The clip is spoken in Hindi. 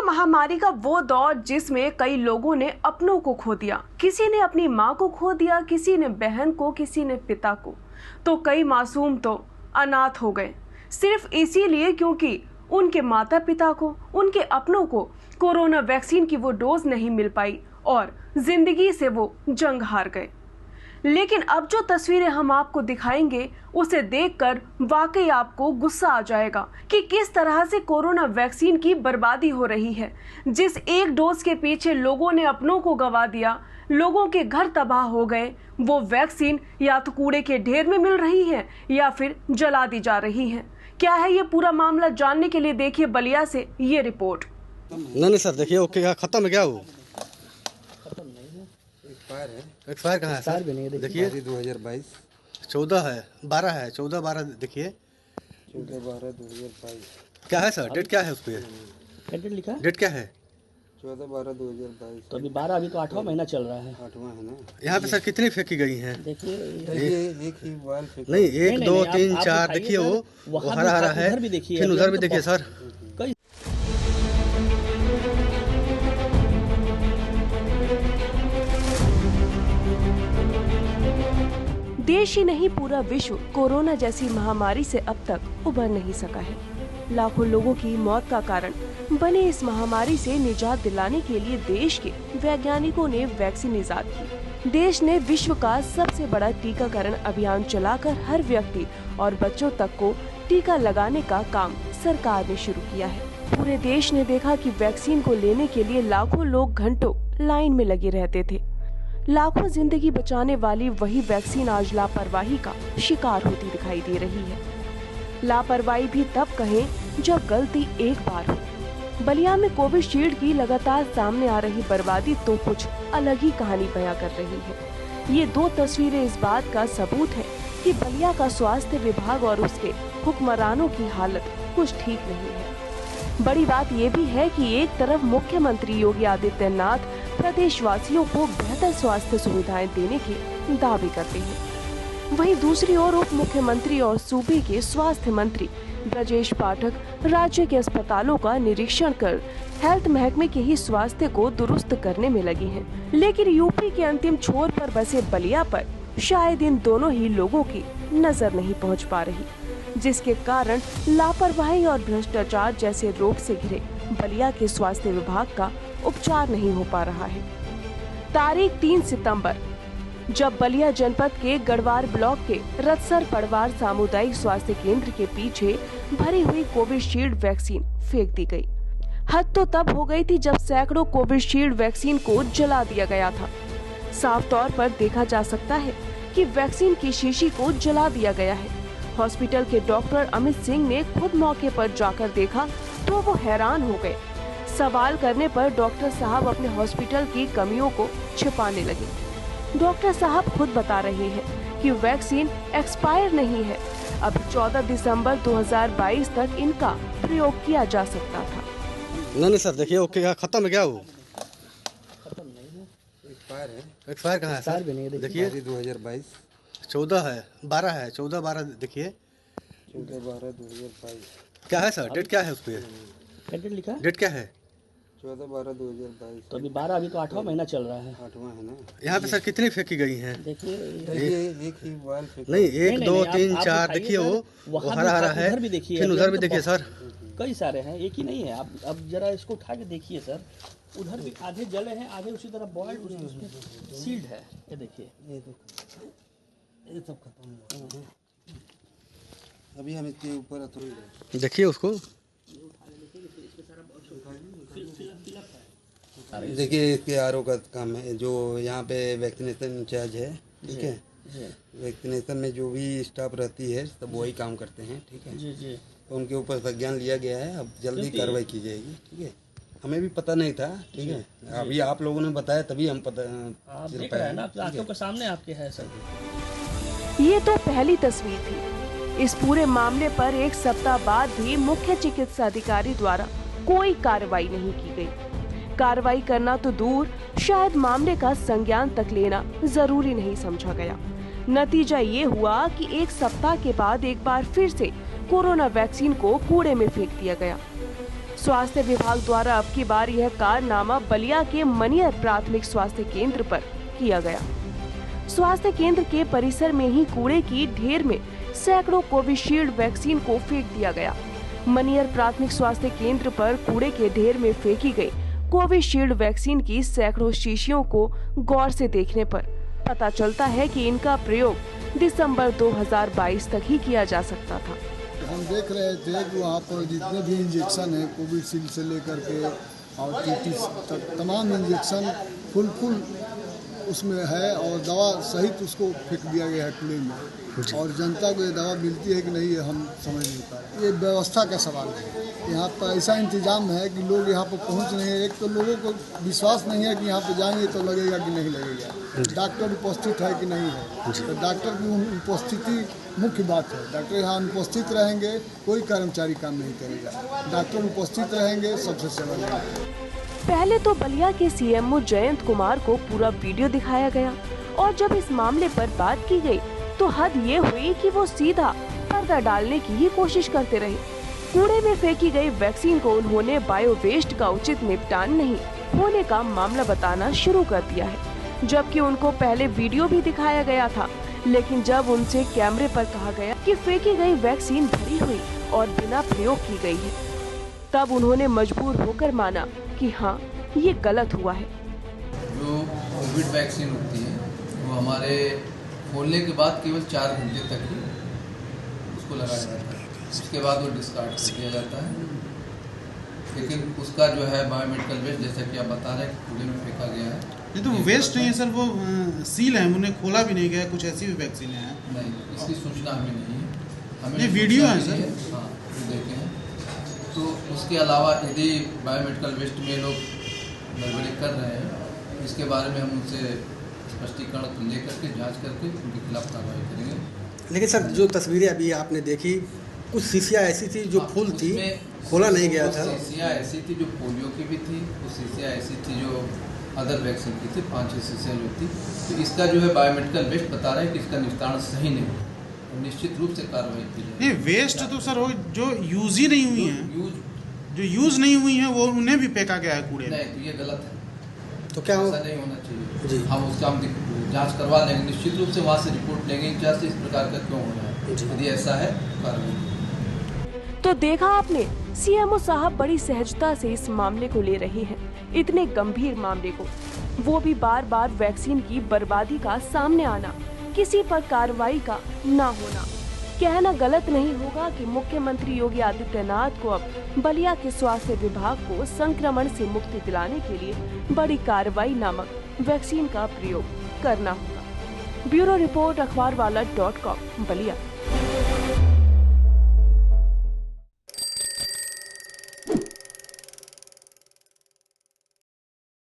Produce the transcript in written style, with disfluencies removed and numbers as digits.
महामारी का वो दौर जिसमें कई लोगों ने अपनों को खो दिया, किसी ने अपनी माँ को खो दिया, किसी ने बहन को, किसी ने पिता को, तो कई मासूम तो अनाथ हो गए, सिर्फ इसीलिए क्योंकि उनके माता पिता को, उनके अपनों को कोरोना वैक्सीन की वो डोज नहीं मिल पाई और जिंदगी से वो जंग हार गए। लेकिन अब जो तस्वीरें हम आपको दिखाएंगे उसे देखकर वाकई आपको गुस्सा आ जाएगा कि किस तरह से कोरोना वैक्सीन की बर्बादी हो रही है। जिस एक डोज के पीछे लोगों ने अपनों को गंवा दिया, लोगों के घर तबाह हो गए, वो वैक्सीन या तो कूड़े के ढेर में मिल रही है या फिर जला दी जा रही है। क्या है ये पूरा मामला, जानने के लिए देखिए बलिया से ये रिपोर्ट। नहीं सर, देखिए ओके, खत्म है क्या वो? एक्सपायर कहाँ है सर? देखिए 2022 14 है, 12 है, 14-12 देखिए 14/12/2022। क्या है सर? डेट क्या है उस पे? डेट लिखा है? डेट क्या है? 14/12/2022। तो अभी 12, अभी तो 8वां महीना चल रहा है। 8वां है ना। यहाँ पे सर कितनी फेंकी गई हैं? देखिए एक ही बाल फेंका। नहीं, 1 2 नहीं, 3 आप 4 देखिए वो हरा हरा है, उधर भी देखिए, फिर उधर भी देखिए सर। कई देश ही नहीं पूरा विश्व कोरोना जैसी महामारी से अब तक उबर नहीं सका है। लाखों लोगों की मौत का कारण बने इस महामारी से निजात दिलाने के लिए देश के वैज्ञानिकों ने वैक्सीन इजाद की। देश ने विश्व का सबसे बड़ा टीकाकरण अभियान चलाकर हर व्यक्ति और बच्चों तक को टीका लगाने का काम सरकार ने शुरू किया है। पूरे देश ने देखा कि वैक्सीन को लेने के लिए लाखों लोग घंटों लाइन में लगे रहते थे। लाखों जिंदगी बचाने वाली वही वैक्सीन आज लापरवाही का शिकार होती दिखाई दे रही है। लापरवाही भी तब कहें जब गलती एक बार हो। बलिया में कोविशील्ड की लगातार सामने आ रही बर्बादी तो कुछ अलग ही कहानी बयां कर रही है। ये 2 तस्वीरें इस बात का सबूत है कि बलिया का स्वास्थ्य विभाग और उसके हुक्मरानों की हालत कुछ ठीक नहीं है। बड़ी बात ये भी है कि एक तरफ मुख्यमंत्री योगी आदित्यनाथ प्रदेशवासियों को बेहतर स्वास्थ्य सुविधाएं देने के दावे करते हैं, वहीं दूसरी ओर उप मुख्यमंत्री और सूबे के स्वास्थ्य मंत्री ब्रजेश पाठक राज्य के अस्पतालों का निरीक्षण कर हेल्थ महकमे के ही स्वास्थ्य को दुरुस्त करने में लगे हैं। लेकिन यूपी के अंतिम छोर पर बसे बलिया पर शायद इन दोनों ही लोगों की नजर नहीं पहुंच पा रही, जिसके कारण लापरवाही और भ्रष्टाचार जैसे रोग से घिरे बलिया के स्वास्थ्य विभाग का उपचार नहीं हो पा रहा है। तारीख 3 सितंबर जब बलिया जनपद के गढ़वार ब्लॉक के रतसर पड़वार सामुदायिक स्वास्थ्य केंद्र के पीछे भरी हुई कोविशील्ड वैक्सीन फेंक दी गई। हद तो तब हो गई थी जब सैकड़ों कोविशील्ड वैक्सीन को जला दिया गया था। साफ तौर पर देखा जा सकता है कि वैक्सीन की शीशी को जला दिया गया है। हॉस्पिटल के डॉक्टर अमित सिंह ने खुद मौके पर जाकर देखा तो वो हैरान हो गए। सवाल करने पर डॉक्टर साहब अपने हॉस्पिटल की कमियों को छिपाने लगे। डॉक्टर साहब खुद बता रहे हैं कि वैक्सीन एक्सपायर नहीं है, अब 14 दिसंबर 2022 तक इनका प्रयोग किया जा सकता था। नहीं सर, देखिए ओके, खत्म है क्या वो? एक्सपायर कहाँ है सर? देखिए 2022 14 है, 12 है, 14-12 देखिए 14/12/2022। क्या है सर? डेट क्या है उस पे? डेट लिखा है? डेट क्या है? 14/12/2022। तो अभी 12, अभी तो 8वां महीना चल रहा है। 8वां है ना। यहाँ पे सर कितनी फेंकी गई हैं? देखिए एक ही बाल फेंका। नहीं, 1 2 आप 3 4 दिखाइए देखिए सर, वो हरा हरा है, उधर भी देखिए, फिर उधर भी देखिए सर। कई सारे हैं, एक ही नहीं है। आप अब जरा इसको उठा के देखिए सर, उधर भी आधे जले हैं, आधे उसी तरह बॉइल्ड उसमें सील्ड है। ये देखिए, ये सब खत्म हुआ। अभी हम इसके ऊपर देखिए उसको, देखिए इसके आरओ का काम है, जो यहाँ पे वैक्सीनेशन इंचार्ज है, ठीक है। वैक्सीनेशन में जो भी स्टाफ रहती है सब वही काम करते हैं, ठीक है जी जी। तो उनके ऊपर संज्ञान लिया गया है। अब जल्दी कार्रवाई की जाएगी, ठीक है। हमें भी पता नहीं था, ठीक है, अभी आप लोगों ने बताया तभी हम पता आप देख रहे हैं ना, आंखों के सामने आपके है सर। ये तो पहली तस्वीर थी। इस पूरे मामले पर 1 सप्ताह बाद भी मुख्य चिकित्सा अधिकारी द्वारा कोई कार्रवाई नहीं की गई। कार्रवाई करना तो दूर, शायद मामले का संज्ञान तक लेना जरूरी नहीं समझा गया। नतीजा ये हुआ कि 1 सप्ताह के बाद एक बार फिर से कोरोना वैक्सीन को कूड़े में फेंक दिया गया। स्वास्थ्य विभाग द्वारा अब की बार यह कारनामा बलिया के मनियर प्राथमिक स्वास्थ्य केंद्र पर किया गया। स्वास्थ्य केंद्र के परिसर में ही कूड़े की ढेर में सैकड़ों कोविशील्ड वैक्सीन को फेंक दिया गया। मनियर प्राथमिक स्वास्थ्य केंद्र पर कूड़े के ढेर में फेंकी गई कोविशील्ड वैक्सीन की सैकड़ों शीशियों को गौर से देखने पर पता चलता है कि इनका प्रयोग दिसंबर 2022 तक ही किया जा सकता था। हम देख रहे थे कि वहाँ पर जितने भी इंजेक्शन हैं कोविशील्ड से लेकर के और टीटी तक तमाम इंजेक्शन फुल उसमें है और दवा सहित उसको फेंक दिया गया है कूड़े में। और जनता को ये दवा मिलती है कि नहीं ये हम समझ नहीं पा रहे। ये व्यवस्था का सवाल है। यहाँ पर ऐसा इंतजाम है कि लोग यहाँ पर पहुँच नहीं है। एक तो लोगों को विश्वास नहीं है कि यहाँ पर जाएंगे तो लगेगा कि नहीं लगेगा, डॉक्टर उपस्थित है कि नहीं है। तो डॉक्टर की उपस्थिति मुख्य बात है। डॉक्टर यहाँ उपस्थित रहेंगे, कोई कर्मचारी काम नहीं करेगा। डॉक्टर उपस्थित रहेंगे, सबसे सेवा लेंगे। पहले तो बलिया के सीएमओ जयंत कुमार को पूरा वीडियो दिखाया गया और जब इस मामले पर बात की गई तो हद ये हुई कि वो सीधा पर्दा डालने की ही कोशिश करते रहे। कूड़े में फेंकी गई वैक्सीन को उन्होंने बायो वेस्ट का उचित निपटान नहीं होने का मामला बताना शुरू कर दिया है, जबकि उनको पहले वीडियो भी दिखाया गया था। लेकिन जब उनसे कैमरे पर कहा गया कि फेंकी गई वैक्सीन भरी हुई और बिना प्रयोग की गई है, तब उन्होंने मजबूर होकर माना कि हाँ ये गलत हुआ है। जो कोविड वैक्सीन होती है वो हमारे खोलने के बाद केवल 4 घंटे तक ही उसको लगाया जाता है, उसके बाद वो डिस्कार्ड कर दिया जाता है। लेकिन उसका जो है बायोमेडिकल वेस्ट, जैसा कि आप बता रहे हैं कि कूड़े में फेंका गया है। ये तो वेस्ट नहीं है सर, वो सील है, उन्हें खोला भी नहीं गया। कुछ ऐसी भी वैक्सीन है नहीं, इसकी सूचना हमें नहीं है। हमें ये वीडियो है सर। हाँ, देखे हैं। तो उसके अलावा यदि बायोमेडिकल वेस्ट में लोग गड़बड़ी कर रहे हैं, इसके बारे में हम उनसे स्पष्टीकरण लेकर के जांच करके उनके खिलाफ कार्रवाई करेंगे। लेकिन सर जो तस्वीरें अभी आपने देखी, कुछ शीशियाँ ऐसी थी जो फुल थी, खोला नहीं गया था। शीशियाँ ऐसी थी जो पोलियो की भी थी, कुछ शीशियाँ ऐसी थी जो अदर वैक्सीन की थी, 5-6 शीशियाँ जो थी। तो इसका जो है बायोमेडिकल वेस्ट बता रहा है कि इसका निस्तारण सही नहीं है, निश्चित रूप से कार्रवाई की जाए। ये वेस्ट तो सर वो जो यूज ही नहीं हुई है, जो यूज नहीं हुई है वो उन्हें भी फेंका गया है कूड़े में। नहीं, तो ये गलत है। तो क्या ऐसा नहीं होना चाहिए जी। हम उसका जांच करवा लेंगे, निश्चित रूप से वहाँ से रिपोर्ट लेंगे इंचार्ज से इस प्रकार का क्यों हो रहा है। यदि ऐसा है कार्रवाई। तो देखा आपने, सीएमओ साहब बड़ी सहजता से इस मामले को ले रहे हैं, इतने गंभीर मामले को, वो भी बार बार वैक्सीन की बर्बादी का सामने आना, किसी पर कार्रवाई का ना होना। कहना गलत नहीं होगा कि मुख्यमंत्री योगी आदित्यनाथ को अब बलिया के स्वास्थ्य विभाग को संक्रमण से मुक्ति दिलाने के लिए बड़ी कार्रवाई नामक वैक्सीन का प्रयोग करना होगा। ब्यूरो रिपोर्ट, अखबारवाला.com, बलिया।